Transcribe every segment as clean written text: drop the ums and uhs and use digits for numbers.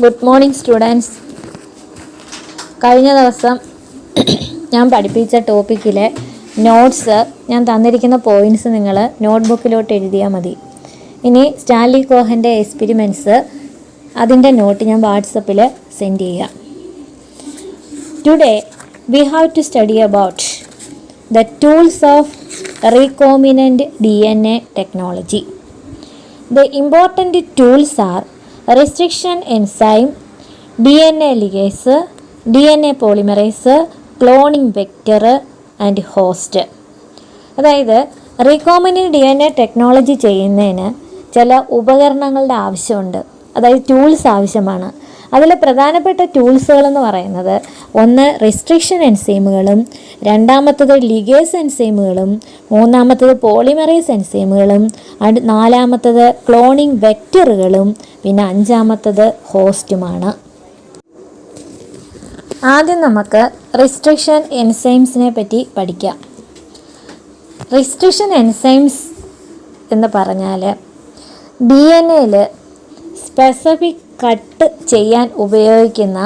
Good morning students. കഴിഞ്ഞ ദിവസം ഞാൻ പഠിപ്പിച്ച ടോപ്പിക്കിലെ നോട്ട്സ് ഞാൻ തന്നിരിക്കുന്ന പോയിൻറ്റ്സ് നിങ്ങൾ നോട്ട്ബുക്കിലോട്ട് എഴുതിയാൽ മതി. ഇനി സ്റ്റാൻലി കോഹൻ്റെ എക്സ്പെരിമെൻറ്റ്സ് അതിൻ്റെ നോട്ട് ഞാൻ വാട്സപ്പിൽ സെൻഡ് ചെയ്യാം. Today we have to study about the tools of recombinant DNA technology. The important tools are restriction enzyme, DNA ligase, DNA polymerase, cloning vector and host. അതായത് റീകോമ്പിനൻ്റ് DNA ടെക്നോളജി ചെയ്യുന്നതിന് ചില ഉപകരണങ്ങളുടെ ആവശ്യമുണ്ട്, അതായത് tools ആവശ്യമാണ്. അതിൽ പ്രധാനപ്പെട്ട ടൂൾസുകളെന്ന് പറയുന്നത് ഒന്ന് റെസ്ട്രിക്ഷൻ എൻസൈമുകളും, രണ്ടാമത്തത് ലിഗേസ് എൻസൈമുകളും, മൂന്നാമത്തത് പോളിമറേസ് എൻസൈമുകളും, നാലാമത്തത് ക്ലോണിംഗ് വെക്ടറുകളും, പിന്നെ അഞ്ചാമത്തത് ഹോസ്റ്റുമാണ്. ആദ്യം നമുക്ക് റെസ്ട്രിക്ഷൻ എൻസൈംസിനെ പറ്റി പഠിക്കാം. റെസ്ട്രിക്ഷൻ എൻസൈംസ് എന്ന് പറഞ്ഞാൽ DNA സ്പെസിഫിക് കട്ട് ചെയ്യാൻ ഉപയോഗിക്കുന്ന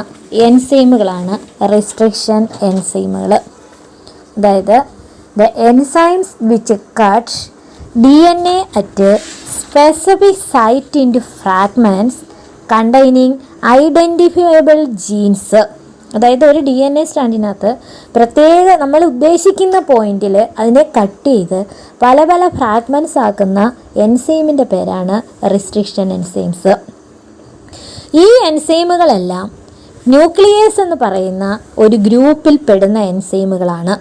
എൻസൈമുകളാണ് റെസ്ട്രിക്ഷൻ എൻസൈമുകൾ. അതായത് the enzymes which cut DNA at specific site into fragments containing identifiable genes. അതായത് ഒരു DNA സ്റ്റാൻഡിനകത്ത് പ്രത്യേക നമ്മൾ ഉദ്ദേശിക്കുന്ന പോയിന്റിൽ അതിനെ കട്ട് ചെയ്ത് പല പല ഫ്രാഗ്മെൻറ്റ്സ് ആക്കുന്ന എൻസൈമിൻ്റെ പേരാണ് റെസ്ട്രിക്ഷൻ എൻസൈംസ്. ഈ എൻസൈമുകളെല്ലാം ന്യൂക്ലിയസ് എന്ന് പറയുന്ന ഒരു ഗ്രൂപ്പിൽ പെടുന്ന എൻസൈമുകളാണ്.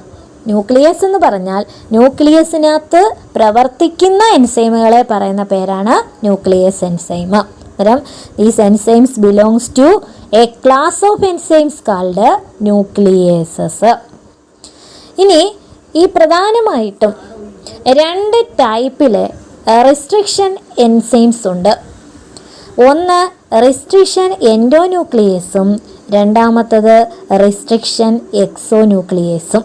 ന്യൂക്ലിയസ് എന്ന് പറഞ്ഞാൽ ന്യൂക്ലിയസിനകത്ത് പ്രവർത്തിക്കുന്ന എൻസൈമുകളെ പറയുന്ന പേരാണ് ന്യൂക്ലിയസ് എൻസൈം. അന്നേരം these enzymes belongs to a class of enzymes called nucleases. ഇനി ഈ പ്രധാനമായിട്ടും രണ്ട് ടൈപ്പിലെ റെസ്ട്രിക്ഷൻ എൻസൈംസ് ഉണ്ട്. ഒന്ന് റെസ്ട്രിക്ഷൻ എൻഡോന്യൂക്ലിയേസും രണ്ടാമത്തത് റെസ്ട്രിക്ഷൻ എക്സോന്യൂക്ലിയേസും.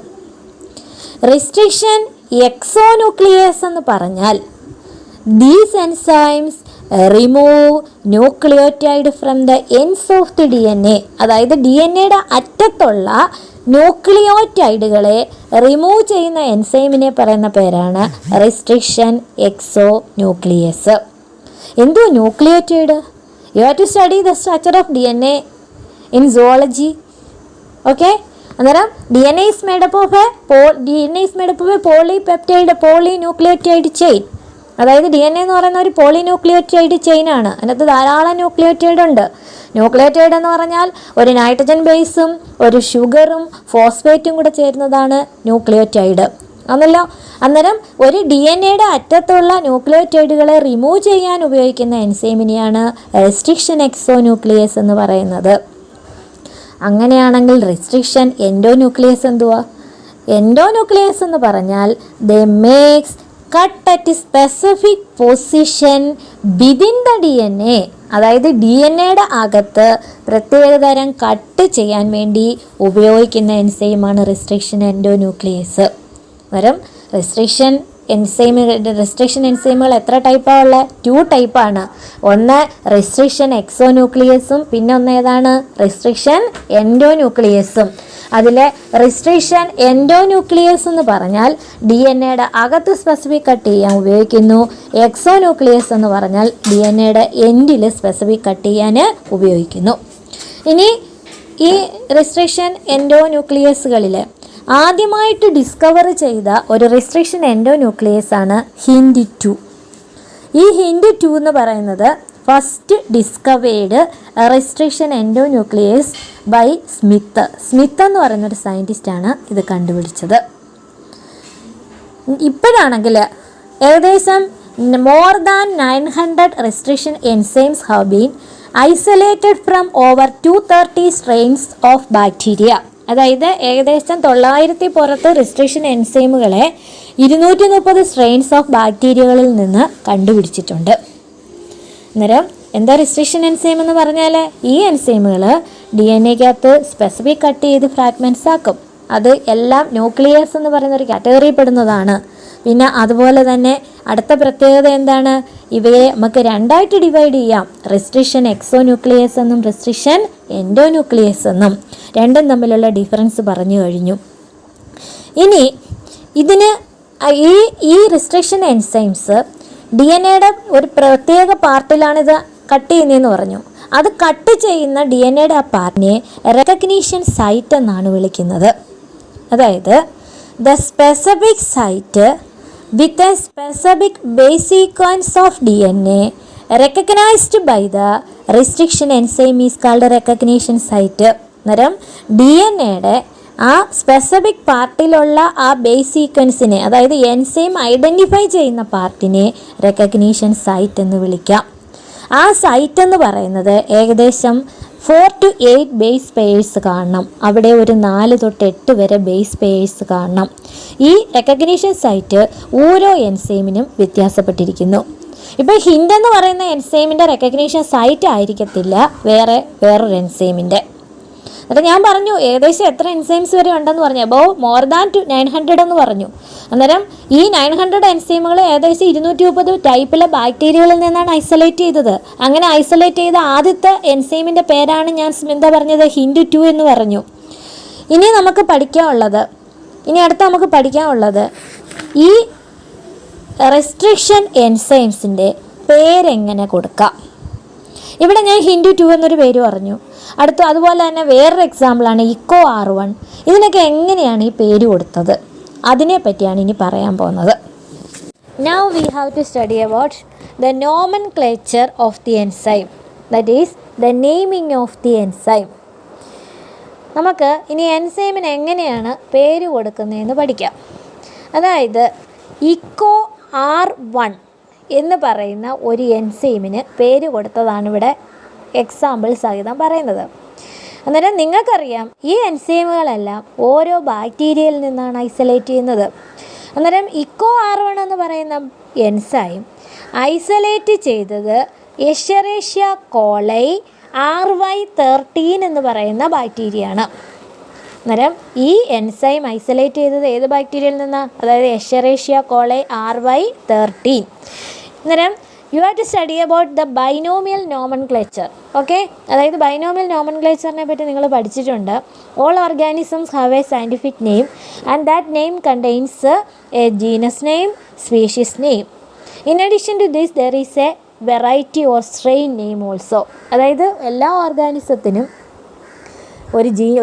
റെസ്ട്രിക്ഷൻ എക്സോന്യൂക്ലിയേസ് എന്ന് പറഞ്ഞാൽ these enzymes remove nucleotide from the ends of the DNA. അതായത് DNA അറ്റത്തുള്ള ന്യൂക്ലിയോറ്റൈഡുകളെ റിമൂവ് ചെയ്യുന്ന എൻസൈമിനെ പറയുന്ന പേരാണ് റെസ്ട്രിക്ഷൻ എക്സോന്യൂക്ലിയേസ്. എന്തോ nucleotide? You have to study the structure of DNA in zoology. Okay, അന്നേരം DNA is made up of a polypeptide polynucleotide chain. അതായത് DNA എന്ന് പറയുന്ന ഒരു പോളിന്യൂക്ലിയോറ്റൈഡ് ചെയിനാണ്. അതിനകത്ത് ധാരാളം ന്യൂക്ലിയോറ്റൈഡ് ഉണ്ട്. ന്യൂക്ലിയോറ്റൈഡ് എന്ന് പറഞ്ഞാൽ ഒരു നൈട്രജൻ ബേസും ഒരു ഷുഗറും ഫോസ്ഫേറ്റും കൂടെ ചേരുന്നതാണ് ന്യൂക്ലിയോറ്റൈഡ് ആണല്ലോ. അന്നേരം ഒരു DNA അറ്റത്തുള്ള ന്യൂക്ലിയോറ്റൈഡുകളെ റിമൂവ് ചെയ്യാൻ ഉപയോഗിക്കുന്ന എൻസൈമിനെയാണ് റെസ്ട്രിക്ഷൻ എക്സോന്യൂക്ലിയസ് എന്ന് പറയുന്നത്. അങ്ങനെയാണെങ്കിൽ റെസ്ട്രിക്ഷൻ എൻഡോന്യൂക്ലിയസ് എന്തുവാ? എൻഡോന്യൂക്ലിയസ് എന്ന് പറഞ്ഞാൽ they makes cut at specific position within the DNA. അതായത് DNA അകത്ത് പ്രത്യേകതരം കട്ട് ചെയ്യാൻ വേണ്ടി ഉപയോഗിക്കുന്ന എൻസൈമാണ് റെസ്ട്രിക്ഷൻ എൻഡോന്യൂക്ലിയസ്. അന്നേരം റെസ്ട്രിക്ഷൻ എൻസൈമുകൾ എത്ര ടൈപ്പാണ് ഉള്ളത്? 2 ടൈപ്പാണ്. ഒന്ന് റെസ്ട്രിക്ഷൻ എക്സോന്യൂക്ലിയസും പിന്നെ ഒന്ന് ഏതാണ്? റെസ്ട്രിക്ഷൻ എൻഡോന്യൂക്ലിയസും. അതിലെ റെസ്ട്രിക്ഷൻ എൻഡോന്യൂക്ലിയസ് എന്ന് പറഞ്ഞാൽ DNA അകത്ത് സ്പെസിഫിക് കട്ട് ചെയ്യാൻ ഉപയോഗിക്കുന്നു. എക്സോന്യൂക്ലിയസ് എന്ന് പറഞ്ഞാൽ DNA എൻഡിൽ സ്പെസിഫിക് കട്ട് ചെയ്യാൻ ഉപയോഗിക്കുന്നു. ഇനി ഈ റെസ്ട്രിക്ഷൻ എൻഡോന്യൂക്ലിയസുകളിൽ ആദ്യമായിട്ട് ഡിസ്കവർ ചെയ്ത ഒരു റെസ്ട്രിക്ഷൻ എൻഡോന്യൂക്ലിയസ് ആണ് HindII. ഈ HindII എന്ന് പറയുന്നത് first discovered restriction endonuclease by Smith. Smith എന്ന് പറയുന്നൊരു സയൻറ്റിസ്റ്റാണ് ഇത് കണ്ടുപിടിച്ചത്. ഇപ്പോഴാണെങ്കിൽ ഏകദേശം more than 900 restriction enzymes have been isolated from over 230 strains of bacteria. അതായത് ഏകദേശം 900 പുറത്ത് റെസ്ട്രിക്ഷൻ എൻസൈമുകളെ 230 സ്ട്രെയിൻസ് ഓഫ് ബാക്ടീരിയകളിൽ നിന്ന് കണ്ടുപിടിച്ചിട്ടുണ്ട്. അന്നേരം എന്താ റെസ്ട്രിക്ഷൻ എൻസൈം എന്ന് പറഞ്ഞാൽ ഈ എൻസൈമുകൾ DNAക്കകത്ത് സ്പെസിഫിക് കട്ട് ചെയ്ത് ഫ്രാഗ്മെൻറ്റ്സ് ആക്കും. അത് എല്ലാം ന്യൂക്ലിയസ് എന്ന് പറയുന്ന ഒരു കാറ്റഗറിയിൽ പെടുന്നതാണ്. പിന്നെ അതുപോലെ തന്നെ അടുത്ത പ്രത്യേകത എന്താണ്? ഇവയെ നമുക്ക് രണ്ടായിട്ട് ഡിവൈഡ് ചെയ്യാം. റെസ്ട്രിക്ഷൻ എക്സോന്യൂക്ലിയസ് എന്നും റെസ്ട്രിക്ഷൻ എൻഡോന്യൂക്ലിയസ് എന്നും. രണ്ടും തമ്മിലുള്ള ഡിഫറൻസ് പറഞ്ഞു കഴിഞ്ഞു. ഇനി ഇതിന് ഈ റെസ്ട്രിക്ഷൻ എൻസൈംസ് ഡി എൻ എയുടെ ഒരു പ്രത്യേക പാർട്ടിലാണിത് കട്ട് ചെയ്യുന്നതെന്ന് പറഞ്ഞു. അത് കട്ട് ചെയ്യുന്ന ഡി എൻ എയുടെ ആ പാർട്ടിനെ റെക്കഗ്നീഷൻ സൈറ്റ് എന്നാണ് വിളിക്കുന്നത്. അതായത് the specific site with a specific base sequence of D N A recognized by the restriction enzyme is called recognition site. അന്നേരം ഡി എൻ എയുടെ ആ സ്പെസിഫിക് പാർട്ടിലുള്ള ആ ബേസ് സീക്വൻസിനെ, അതായത് എൻസൈം ഐഡൻറ്റിഫൈ ചെയ്യുന്ന പാർട്ടിനെ റെക്കഗ്നീഷൻ സൈറ്റ് എന്ന് വിളിക്കാം. ആ സൈറ്റ് എന്ന് പറയുന്നത് ഏകദേശം 4 to 8 ബേസ് പെയേഴ്സ് കാണണം. അവിടെ ഒരു 4 തൊട്ട് 8 വരെ ബേസ് പെയേഴ്സ് കാണണം. ഈ റെക്കഗ്നീഷൻ സൈറ്റ് ഓരോ എൻസൈമിനും വ്യത്യാസപ്പെട്ടിരിക്കുന്നു. ഇപ്പോൾ ഹിൻഡ് എന്ന് പറയുന്ന എൻസൈമിൻ്റെ റെക്കഗ്നീഷൻ സൈറ്റ് ആയിരിക്കത്തില്ല വേറൊരു എൻസൈമിൻ്റെ. എന്നിട്ട് ഞാൻ പറഞ്ഞു ഏകദേശം എത്ര എൻസൈംസ് വരെ ഉണ്ടെന്ന് പറഞ്ഞു. അപ്പോൾ മോർ ദാൻ 900 എന്ന് പറഞ്ഞു. അന്നേരം ഈ 900 എൻസൈമുകൾ ഏകദേശം 230 ടൈപ്പിലെ ബാക്ടീരിയകളിൽ നിന്നാണ് ഐസൊലേറ്റ് ചെയ്തത്. അങ്ങനെ ഐസൊലേറ്റ് ചെയ്ത ആദ്യത്തെ എൻസൈമിൻ്റെ പേരാണ് ഞാൻ എന്താ പറഞ്ഞത്, ഹിൻഡ് 2 എന്ന് പറഞ്ഞു. ഇനി അടുത്ത നമുക്ക് പഠിക്കാനുള്ളത് ഈ റെസ്ട്രിക്ഷൻ എൻസൈംസിൻ്റെ പേരെങ്ങനെ കൊടുക്കാം. ഇവിടെ ഞാൻ ഹിൻഡ് 2 എന്നൊരു പേര് പറഞ്ഞു. അതുപോലെ തന്നെ വേറൊരു എക്സാമ്പിളാണ് ഇക്കോ R1. ഇതിനൊക്കെ എങ്ങനെയാണ് ഈ പേര് കൊടുത്തത്, അതിനെ പറ്റിയാണ് ഇനി പറയാൻ പോകുന്നത്. Now we have to study about the nomenclature of the enzyme, that is the naming of the enzyme. നമുക്ക് ഇനി എൻസൈമിന് എങ്ങനെയാണ് പേര് കൊടുക്കുന്നതെന്ന് പഠിക്കാം. അതായത് ഇക്കോ R1 എന്ന് പറയുന്ന ഒരു എൻസൈമിന് പേര് കൊടുത്തതാണ് ഇവിടെ എക്സാമ്പിൾ സഹിതം പറയുന്നത്. അന്നേരം നിങ്ങൾക്കറിയാം ഈ എൻസൈമുകളെല്ലാം ഓരോ ബാക്ടീരിയയിൽ നിന്നാണ് ഐസൊലേറ്റ് ചെയ്യുന്നത്. അന്നേരം ഇക്കോ R1 എന്ന് പറയുന്ന എൻസൈം ഐസൊലേറ്റ് ചെയ്തത് എഷെറേഷ്യ കോളൈ RY13 എന്ന് പറയുന്ന ബാക്ടീരിയയാണ്. അന്നേരം ഈ എൻസൈം ഐസൊലേറ്റ് ചെയ്തത് ഏത് ബാക്ടീരിയയിൽ നിന്നാണ്? അതായത് എഷെറേഷ്യ കോളൈ RY13. അന്നേരം you have to study about the binomial nomenclature. Okay, അതായത് ബൈനോമിയൽ നോമൻക്ലേച്ചറിനെ പറ്റി നിങ്ങൾ പഠിച്ചിട്ടുണ്ട്. All organisms have a scientific name and that name contains a genus name, species name. In addition to this there is a variety or strain name also. അതായത് എല്ലാ ഓർഗാനിസത്തിനും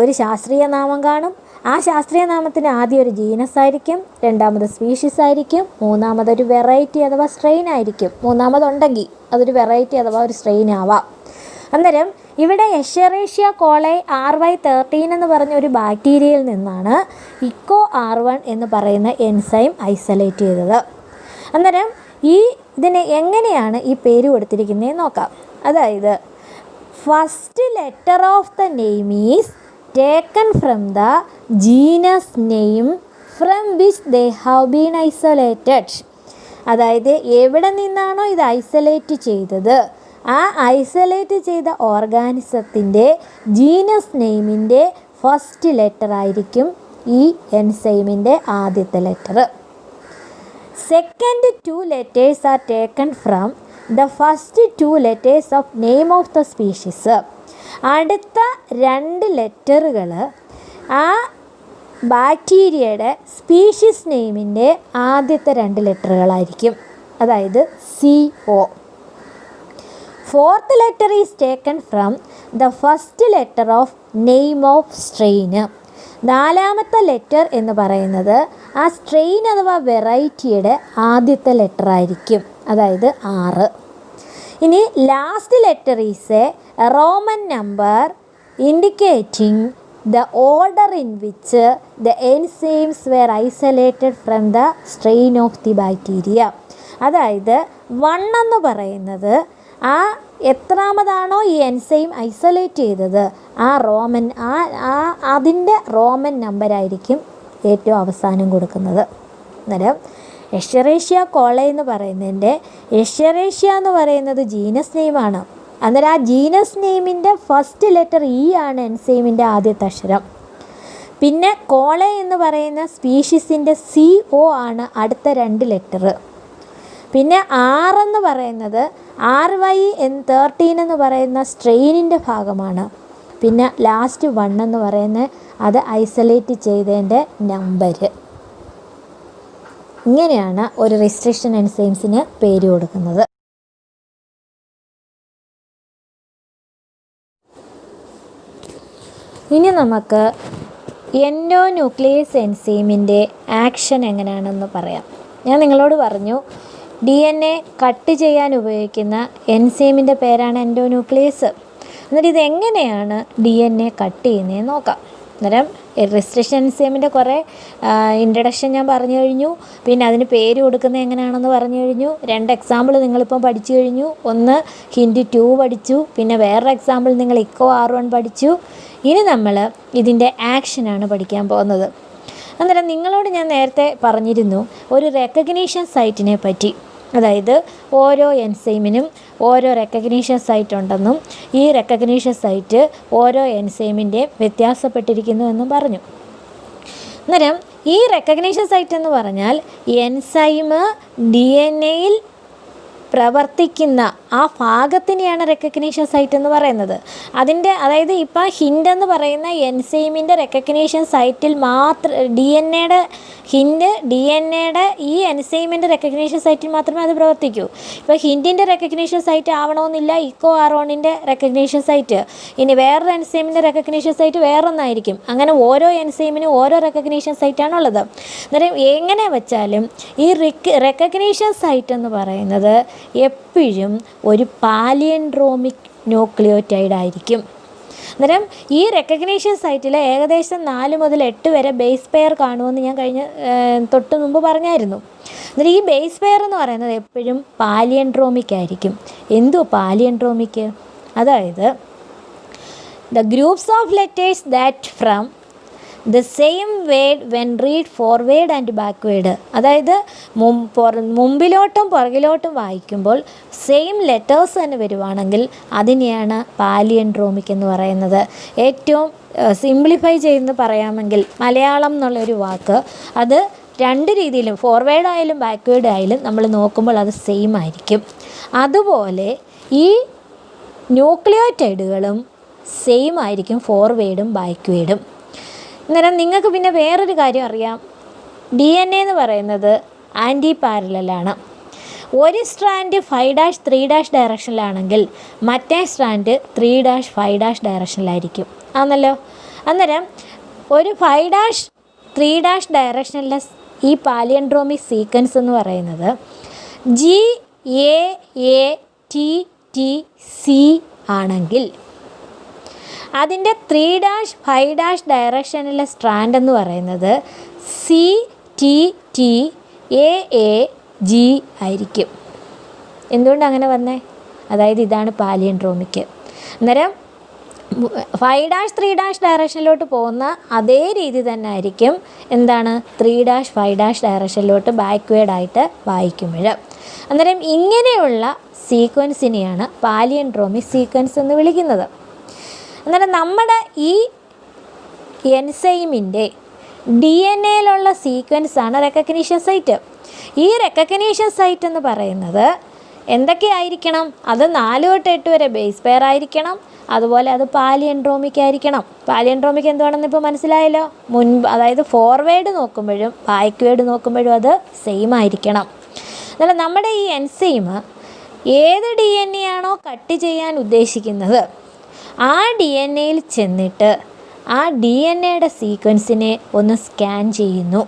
ഒരു ശാസ്ത്രീയ നാമം കാണും. ആ ശാസ്ത്രീയ നാമത്തിന് ആദ്യം ഒരു ജീനസ് ആയിരിക്കും, രണ്ടാമത് സ്പീഷീസ് ആയിരിക്കും, മൂന്നാമതൊരു വെറൈറ്റി അഥവാ സ്ട്രെയിൻ ആയിരിക്കും. മൂന്നാമതുണ്ടെങ്കിൽ അതൊരു വെറൈറ്റി അഥവാ ഒരു സ്ട്രെയിൻ ആവാം. അന്നേരം ഇവിടെ എഷെറേഷ്യ കോളൈ RY13 എന്ന് പറഞ്ഞ ഒരു ബാക്ടീരിയയിൽ നിന്നാണ് ഇക്കോ R1 എന്ന് പറയുന്ന എൻസൈം ഐസൊലേറ്റ് ചെയ്തത്. അന്നേരം ഇതിന് എങ്ങനെയാണ് ഈ പേര് കൊടുത്തിരിക്കുന്നത് നോക്കാം. അതായത് first letter of the name is taken from the genus name from which they have been isolated. അതായത് എവിടെ നിന്നാണോ ഇത് ഐസൊലേറ്റ് ചെയ്തത് ആ ഐസൊലേറ്റ് ചെയ്ത ഓർഗാനിസത്തിൻ്റെ ജീനസ് നെയിമിൻ്റെ ഫസ്റ്റ് ലെറ്റർ ആയിരിക്കും ഈ എൻസൈമിൻ്റെ ആദ്യത്തെ letter. Second 2 letters are taken from the first 2 letters of name of the species. അടുത്ത 2 ലെറ്ററുകൾ ആ ബാക്ടീരിയയുടെ സ്പീഷീസ് നെയിമിൻ്റെ ആദ്യത്തെ 2 ലെറ്ററുകളായിരിക്കും. അതായത് CO. Fourth letter is taken from the first letter of name of strain. 4ാമത്തെ ലെറ്റർ എന്ന് പറയുന്നത് ആ സ്ട്രെയിൻ അഥവാ വെറൈറ്റിയുടെ ആദ്യത്തെ ലെറ്റർ ആയിരിക്കും. അതായത് 6. ഇനി last letter is a Roman number indicating the order in which the enzymes were isolated from the strain of the bacteria. അതായത് 1 എന്ന് പറയുന്നത് ആ എത്രാമതാണോ ഈ എൻസൈം ഐസൊലേറ്റ് ചെയ്തത് അതിൻ്റെ റോമൻ നമ്പറായിരിക്കും ഏറ്റവും അവസാനം കൊടുക്കുന്നത്. അന്നേരം എഷെറേഷ്യ കോളൈ എന്ന് പറയുന്നതിൻ്റെ എഷെറേഷ്യ എന്ന് പറയുന്നത് ജീനസ് നെയിമാണ്. അന്നേരം ആ ജീനസ് നെയിമിൻ്റെ ഫസ്റ്റ് ലെറ്റർ ആണ് എൻസൈമിൻ്റെ ആദ്യത്തെ അക്ഷരം. പിന്നെ കോളൈ എന്ന് പറയുന്ന സ്പീഷീസിൻ്റെ CO ആണ് അടുത്ത 2 ലെറ്റർ. പിന്നെ ആറെന്ന് പറയുന്നത് RY13 എന്ന് പറയുന്ന സ്ട്രെയിനിൻ്റെ ഭാഗമാണ്. പിന്നെ ലാസ്റ്റ് 1 എന്ന് പറയുന്നത് അത് ഐസൊലേറ്റ് ചെയ്തതിൻ്റെ നമ്പർ. ഇങ്ങനെയാണ് ഒരു റെസ്ട്രിക്ഷൻ എൻസൈംസിന് പേര് കൊടുക്കുന്നത്. ഇനി നമുക്ക് എൻഡോന്യൂക്ലിയസ് എൻസൈമിൻ്റെ ആക്ഷൻ എങ്ങനെയാണെന്ന് പറയാം. ഞാൻ നിങ്ങളോട് പറഞ്ഞു DNA കട്ട് ചെയ്യാൻ ഉപയോഗിക്കുന്ന എൻസൈമിൻ്റെ പേരാണ് എൻഡോന്യൂക്ലിയസ്. എന്നിട്ട് ഇതെങ്ങനെയാണ് DNA കട്ട് ചെയ്യുന്നതെന്ന് നോക്കാം. അന്നേരം റെസ്ട്രിക്ഷൻ എൻസൈമിൻ്റെ കുറേ ഇൻട്രഡക്ഷൻ ഞാൻ പറഞ്ഞു കഴിഞ്ഞു. പിന്നെ അതിന് പേര് കൊടുക്കുന്നത് എങ്ങനെയാണെന്ന് പറഞ്ഞു കഴിഞ്ഞു. 2 എക്സാമ്പിൾ നിങ്ങളിപ്പം പഠിച്ചു കഴിഞ്ഞു. ഒന്ന് ഹിൻഡ് 2 പഠിച്ചു. പിന്നെ വേറൊരു എക്സാമ്പിൾ നിങ്ങൾ ഇക്കോ R1 പഠിച്ചു. ഇനി നമ്മൾ ഇതിൻ്റെ ആക്ഷനാണ് പഠിക്കാൻ പോകുന്നത്. അന്നേരം നിങ്ങളോട് ഞാൻ നേരത്തെ പറഞ്ഞിരുന്നു ഒരു റെക്കഗ്നീഷൻ സൈറ്റിനെ പറ്റി. അതായത് ഓരോ എൻസൈമിനും ഓരോ റെക്കഗ്നീഷൻ സൈറ്റ് ഉണ്ടെന്നും ഈ റെക്കഗ്നീഷൻ സൈറ്റ് ഓരോ എൻസൈമിൻ്റെയും വ്യത്യാസപ്പെട്ടിരിക്കുന്നു എന്നും പറഞ്ഞു. അന്നേരം ഈ റെക്കഗ്നീഷൻ സൈറ്റ് എന്ന് പറഞ്ഞാൽ എൻസൈം DNA പ്രവർത്തിക്കുന്ന ആ ഭാഗത്തിനെയാണ് റെക്കഗ്നീഷൻ സൈറ്റ് എന്ന് പറയുന്നത്. അതായത് ഇപ്പോൾ ഹിൻഡ് എന്ന് പറയുന്ന എൻസൈമിൻ്റെ റെക്കഗ്നീഷൻ സൈറ്റിൽ മാത്രം DNAയുടെ ഈ എൻസൈമിൻ്റെ റെക്കഗ്നീഷൻ സൈറ്റിൽ മാത്രമേ അത് പ്രവർത്തിക്കൂ. ഇപ്പോൾ ഹിൻഡിൻ്റെ റെക്കഗ്നീഷൻ സൈറ്റ് ആവണമെന്നില്ല ഇക്കോ R1ൻ്റെ റെക്കഗ്നീഷൻ സൈറ്റ്. ഇനി വേറൊരു എൻസൈമിൻ്റെ റെക്കഗ്നീഷൻ സൈറ്റ് വേറൊന്നായിരിക്കും. അങ്ങനെ ഓരോ എൻസൈമിനും ഓരോ റെക്കഗ്നീഷൻ സൈറ്റാണുള്ളത്. അന്നേരം എങ്ങനെ വെച്ചാലും ഈ റെക്കഗ്നീഷൻ സൈറ്റ് എന്ന് പറയുന്നത് എപ്പോഴും ഒരു പാലിയൻഡ്രോമിക് ന്യൂക്ലിയോറ്റൈഡ് ആയിരിക്കും. അന്നേരം ഈ റെക്കഗ്നീഷൻ സൈറ്റിൽ ഏകദേശം 4 മുതൽ 8 വരെ ബേസ് പെയർ കാണുമെന്ന് ഞാൻ തൊട്ട് മുമ്പ് പറഞ്ഞായിരുന്നു. അന്നേരം ഈ ബേസ് പെയർ എന്ന് പറയുന്നത് എപ്പോഴും പാലിയൻഡ്രോമിക് ആയിരിക്കും. എന്തോ പാലിയൻഡ്രോമിക്? അതായത് the groups of letters that from the same word when read forward and backward. അതായത് മുമ്പിലോട്ടും പുറകിലോട്ടും വായിക്കുമ്പോൾ സെയിം ലെറ്റേഴ്സ് തന്നെ വരുവാണെങ്കിൽ അതിനെയാണ് പാലിയൻഡ്രോമിക് എന്ന് പറയുന്നത്. ഏറ്റവും സിംപ്ലിഫൈ ചെയ്ത് പറയാമെങ്കിൽ മലയാളം എന്നുള്ളൊരു വാക്ക് അത് 2 രീതിയിലും ഫോർവേഡ് ആയാലും ബാക്ക്വേഡ് ആയാലും നമ്മൾ നോക്കുമ്പോൾ അത് സെയിം ആയിരിക്കും. അതുപോലെ ഈ ന്യൂക്ലിയോറ്റൈഡുകളും സെയിം ആയിരിക്കും ഫോർവേഡും ബാക്ക്വേഡും. അന്നേരം നിങ്ങൾക്ക് പിന്നെ വേറൊരു കാര്യം അറിയാം. DNA എന്ന് പറയുന്നത് ആൻറ്റി പാരലലാണ്. ഒരു സ്ട്രാൻഡ് 5'3' ഡയറക്ഷനിലാണെങ്കിൽ മറ്റേ സ്ട്രാൻഡ് 3'5' ഡയറക്ഷനിലായിരിക്കും. ആണല്ലോ. അന്നേരം ഒരു 5'3' ഡയറക്ഷനിലെ ഈ പാലിയൻഡ്രോമിക് സീക്വൻസ് എന്ന് പറയുന്നത് GAATTC ആണെങ്കിൽ അതിൻ്റെ 3'5' ഡയറക്ഷനിലെ സ്ട്രാൻഡ് എന്ന് പറയുന്നത് CTTAAG ആയിരിക്കും. എന്തുകൊണ്ട് അങ്ങനെ വന്നേ? അതായത് ഇതാണ് പാലിയൻഡ്രോമിക്. അന്നേരം 5'3' ഡയറക്ഷനിലോട്ട് പോകുന്ന അതേ രീതി തന്നെ ആയിരിക്കും എന്താണ് 3'5' ഡയറക്ഷനിലോട്ട് ബാക്ക്വേഡായിട്ട് വായിക്കുമ്പോൾ. അന്നേരം ഇങ്ങനെയുള്ള സീക്വൻസിനെയാണ് പാലിയൻഡ്രോമിക് സീക്വൻസ് എന്ന് വിളിക്കുന്നത്. അന്നേരം നമ്മുടെ ഈ എൻസൈമിൻ്റെ DNA സീക്വൻസാണ് റെക്കഗ്നീഷൻ സൈറ്റ്. ഈ റെക്കഗ്നീഷൻ സൈറ്റ് എന്ന് പറയുന്നത് എന്തൊക്കെയായിരിക്കണം? അത് 4 തൊട്ട് 8 വരെ ബേസ് പെയർ ആയിരിക്കണം. അതുപോലെ അത് പാലിയൻഡ്രോമിക് ആയിരിക്കണം. പാലിയൻഡ്രോമിക് എന്താണെന്ന് ഇപ്പോൾ മനസ്സിലായല്ലോ. അതായത് ഫോർവേഡ് നോക്കുമ്പോഴും ബാക്ക്വേഡ് നോക്കുമ്പോഴും അത് സെയിം ആയിരിക്കണം. എന്നാൽ നമ്മുടെ ഈ എൻസൈം ഏത് DNA ആണോ കട്ട് ചെയ്യാൻ ഉദ്ദേശിക്കുന്നത് ആ DNAയിൽ ചെന്നിട്ട് ആ DNAയുടെ സീക്വൻസിനെ ഒന്ന് സ്കാൻ ചെയ്യുന്നു.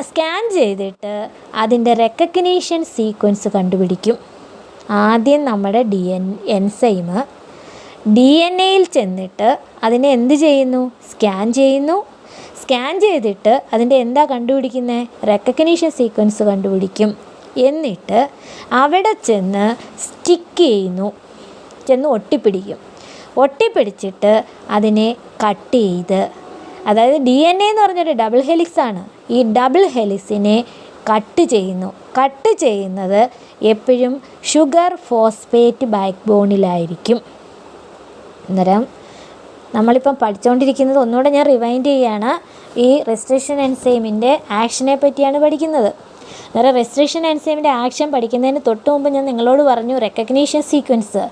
സ്കാൻ ചെയ്തിട്ട് അതിൻ്റെ റെക്കഗ്നീഷൻ സീക്വൻസ് കണ്ടുപിടിക്കും. ആദ്യം നമ്മുടെ എൻസൈം DNA-യിൽ ചെന്നിട്ട് അതിനെ എന്ത് ചെയ്യുന്നു? സ്കാൻ ചെയ്യുന്നു. സ്കാൻ ചെയ്തിട്ട് അതിൻ്റെ എന്താ കണ്ടുപിടിക്കുന്നത്? റെക്കഗ്നീഷൻ സീക്വൻസ് കണ്ടുപിടിക്കും. എന്നിട്ട് അവിടെ ചെന്ന് സ്റ്റിക്ക് ചെയ്യുന്നു, ചെന്ന് ഒട്ടിപ്പിടിക്കും. ഒട്ടിപ്പിടിച്ചിട്ട് അതിനെ കട്ട് ചെയ്ത്, അതായത് DNA എന്ന് പറഞ്ഞൊരു ഡബിൾ ഹെലിക്സാണ്, ഈ ഡബിൾ ഹെലിക്സിനെ കട്ട് ചെയ്യുന്നു. കട്ട് ചെയ്യുന്നത് എപ്പോഴും ഷുഗർ ഫോസ്ഫേറ്റ് ബാക്ക് ബോണിലായിരിക്കും. അന്നേരം നമ്മളിപ്പം പഠിച്ചുകൊണ്ടിരിക്കുന്നത്, ഒന്നുകൂടെ ഞാൻ റിവൈൻഡ് ചെയ്യുകയാണ്, ഈ റെസ്ട്രിക്ഷൻ എൻസൈമിൻ്റെ ആക്ഷനെ പറ്റിയാണ് പഠിക്കുന്നത്. അന്നേരം റെസ്ട്രിക്ഷൻ എൻസൈമിൻ്റെ ആക്ഷൻ പഠിക്കുന്നതിന് തൊട്ട് മുമ്പ് ഞാൻ നിങ്ങളോട് പറഞ്ഞു റെക്കഗ്നീഷൻ സീക്വൻസ്.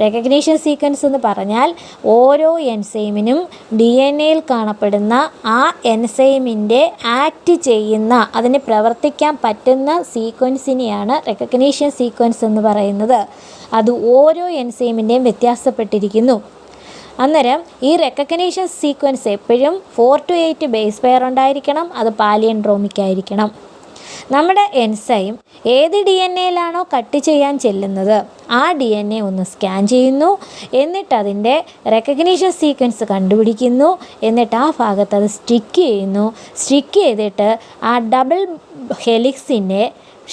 റെക്കഗ്നീഷൻ സീക്വൻസ് എന്ന് പറഞ്ഞാൽ ഓരോ എൻസൈമിനും DNA-യിൽ കാണപ്പെടുന്ന ആ എൻസൈമിൻ്റെ ആക്ട് ചെയ്യുന്ന, അതിന് പ്രവർത്തിക്കാൻ പറ്റുന്ന സീക്വൻസിനെയാണ് റെക്കഗ്നീഷൻ സീക്വൻസ് എന്ന് പറയുന്നത്. അത് ഓരോ എൻസൈമിൻ്റെയും വ്യത്യാസപ്പെട്ടിരിക്കുന്നു. അന്നേരം ഈ റെക്കഗ്നീഷൻ സീക്വൻസ് എപ്പോഴും 4 to 8 ബേസ് പെയർ ഉണ്ടായിരിക്കണം. അത് പാലിയൻഡ്രോമിക് ആയിരിക്കണം. നമ്മുടെ എൻസൈം ഏത് DNA-യിലാണോ കട്ട് ചെയ്യാൻ ചെല്ലുന്നത് ആ DNA ഒന്ന് സ്കാൻ ചെയ്യുന്നു. എന്നിട്ട് അതിൻ്റെ റെക്കഗ്നീഷൻ സീക്വൻസ് കണ്ടുപിടിക്കുന്നു. എന്നിട്ട് ആ ഭാഗത്ത് അത് സ്റ്റിക്ക് ചെയ്യുന്നു. സ്റ്റിക്ക് ചെയ്തിട്ട് ആ ഡബിൾ ഹെലിക്സിൻ്റെ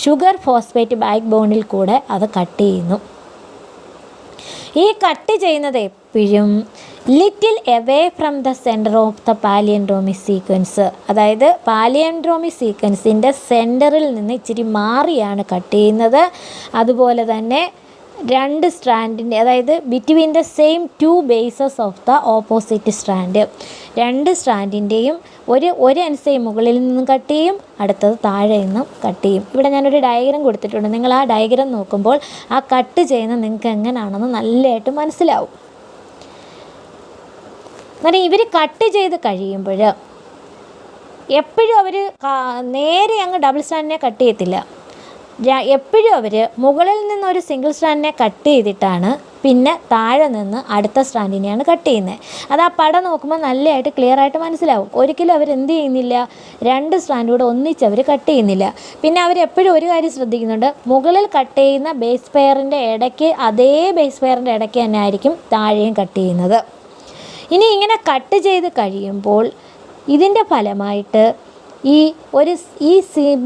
ഷുഗർ ഫോസ്ഫേറ്റ് ബാക്ക് ബോണിൽ കൂടെ അത് കട്ട് ചെയ്യുന്നു. ഈ കട്ട് ചെയ്യുന്നത് എപ്പോഴും little away from the centre of the palindromic sequence. അതായത് പാലിയൻഡ്രോമിക് സീക്വൻസിൻ്റെ സെൻറ്ററിൽ നിന്ന് ഇച്ചിരി മാറിയാണ് കട്ട് ചെയ്യുന്നത്. അതുപോലെ തന്നെ 2 സ്ട്രാൻഡിൻ്റെ, അതായത് between the same 2 bases of the opposite strand, 2 സ്ട്രാൻഡിൻ്റെയും ഒരു എൻസൈം മുകളിൽ നിന്നും കട്ട് ചെയ്യും, അടുത്തത് താഴെ നിന്നും കട്ട് ചെയ്യും. ഇവിടെ ഞാനൊരു ഡയഗ്രം കൊടുത്തിട്ടുണ്ട്. നിങ്ങൾ ആ ഡയഗ്രം നോക്കുമ്പോൾ ആ കട്ട് ചെയ്യുന്നത് നിങ്ങൾക്ക് എങ്ങനെയാണെന്ന് നല്ലതായിട്ട് മനസ്സിലാവും. എന്നാൽ ഇവർ കട്ട് ചെയ്ത് കഴിയുമ്പോൾ എപ്പോഴും അവർ നേരെ അങ്ങ് ഡബിൾ സ്ട്രാൻഡിനെ കട്ട് ചെയ്യത്തില്ല. എപ്പോഴും അവർ മുകളിൽ നിന്നൊരു സിംഗിൾ സ്ട്രാൻഡിനെ കട്ട് ചെയ്തിട്ടാണ് പിന്നെ താഴെ നിന്ന് അടുത്ത സ്ട്രാൻഡിനെയാണ് കട്ട് ചെയ്യുന്നത്. അത് ആ പടം നോക്കുമ്പോൾ നല്ലതായിട്ട് ക്ലിയർ ആയിട്ട് മനസ്സിലാവും. ഒരിക്കലും അവരെന്ത് ചെയ്യുന്നില്ല, 2 സ്ട്രാൻഡ് കൂടെ ഒന്നിച്ച് അവർ കട്ട് ചെയ്യുന്നില്ല. പിന്നെ അവരെപ്പോഴും ഒരു കാര്യം ശ്രദ്ധിക്കുന്നുണ്ട്, മുകളിൽ കട്ട് ചെയ്യുന്ന ബേസ് പെയറിൻ്റെ ഇടയ്ക്ക് അതേ ബേസ് പെയറിൻ്റെ ഇടയ്ക്ക് തന്നെ ആയിരിക്കും താഴെയും കട്ട് ചെയ്യുന്നത്. ഇനി ഇങ്ങനെ കട്ട് ചെയ്ത് കഴിയുമ്പോൾ ഇതിൻ്റെ ഫലമായിട്ട്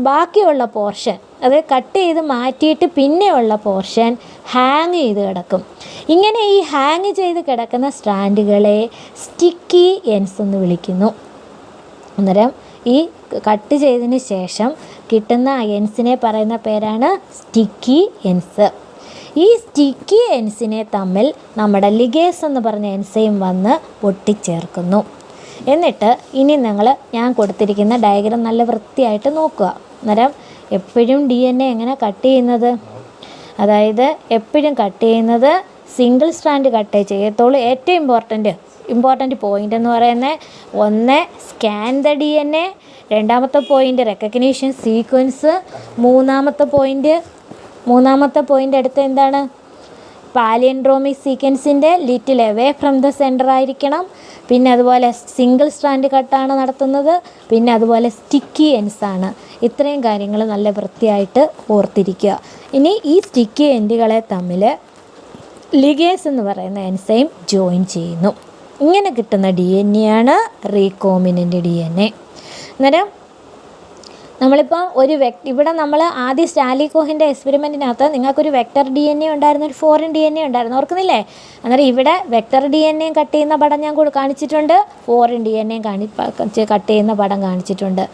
ബാക്കിയുള്ള പോർഷൻ, അത് കട്ട് ചെയ്ത് മാറ്റിയിട്ട് പിന്നെയുള്ള പോർഷൻ ഹാങ് ചെയ്ത് കിടക്കും. ഇങ്ങനെ ഈ ഹാങ് ചെയ്ത് കിടക്കുന്ന സ്ട്രാൻഡുകളെ സ്റ്റിക്കി എൻസ് എന്ന് വിളിക്കുന്നു. അന്നേരം ഈ കട്ട് ചെയ്തതിന് ശേഷം കിട്ടുന്ന എൻസിനെ പറയുന്ന പേരാണ് സ്റ്റിക്കി എൻസ്. ഈ സ്റ്റിക്കി എൻസിനെ തമ്മിൽ നമ്മുടെ ലിഗേസ് എന്ന് പറഞ്ഞ എൻസൈം വന്ന് ഒട്ടിച്ചേർക്കുന്നു. എന്നിട്ട് ഇനി ഞാൻ കൊടുത്തിരിക്കുന്ന ഡയഗ്രം നല്ല വൃത്തിയായിട്ട് നോക്കുക. അന്നേരം എപ്പോഴും DNA എങ്ങനെ കട്ട് ചെയ്യുന്നത്, അതായത് എപ്പോഴും കട്ട് ചെയ്യുന്നത് സിംഗിൾ സ്ട്രാൻഡ് കട്ടേ ചെയ്യത്തുള്ളൂ. ഏറ്റവും ഇമ്പോർട്ടൻറ്റ് പോയിൻ്റ് എന്ന് പറയുന്നത്, 1 സ്കാൻ ദ DNA, 2ാമത്തെ പോയിൻ്റ് റെക്കഗ്നീഷൻ സീക്വൻസ്, മൂന്നാമത്തെ പോയിൻ്റ് അടുത്ത് എന്താണ്, പാലിയൻഡ്രോമിക് സീക്വൻസിൻ്റെ little away from the centre ആയിരിക്കണം. പിന്നെ അതുപോലെ സിംഗിൾ സ്ട്രാൻഡ് കട്ടാണ് നടത്തുന്നത്. പിന്നെ അതുപോലെ സ്റ്റിക്കി എൻസാണ്. ഇത്രയും കാര്യങ്ങൾ നല്ല വൃത്തിയായിട്ട് ഓർത്തിരിക്കുക. ഇനി ഈ സ്റ്റിക്കി എൻഡുകളെ തമ്മിൽ ലിഗേസ് എന്ന് പറയുന്ന എൻസൈം ജോയിൻ ചെയ്യുന്നു. ഇങ്ങനെ കിട്ടുന്ന DNA ആണ് റീകോമിനൻ്റ് DNA. അന്നേരം നമ്മളിപ്പോൾ ഇവിടെ നമ്മൾ ആദ്യം സ്റ്റാൻലി കോഹിൻ്റെ എക്സ്പെരിമെൻറ്റിനകത്ത് നിങ്ങൾക്കൊരു വെക്റ്റർ DNA ഉണ്ടായിരുന്നു, ഒരു ഫോറിൻ DNA ഉണ്ടായിരുന്നു, ഓർക്കുന്നില്ലേ? അന്നേരം ഇവിടെ വെക്റ്റർ DNA കട്ട് ചെയ്യുന്ന പടം ഞാൻ കാണിച്ചിട്ടുണ്ട്, ഫോറിൻ DNA കട്ട് ചെയ്യുന്ന പടം കാണിച്ചിട്ടുണ്ട്.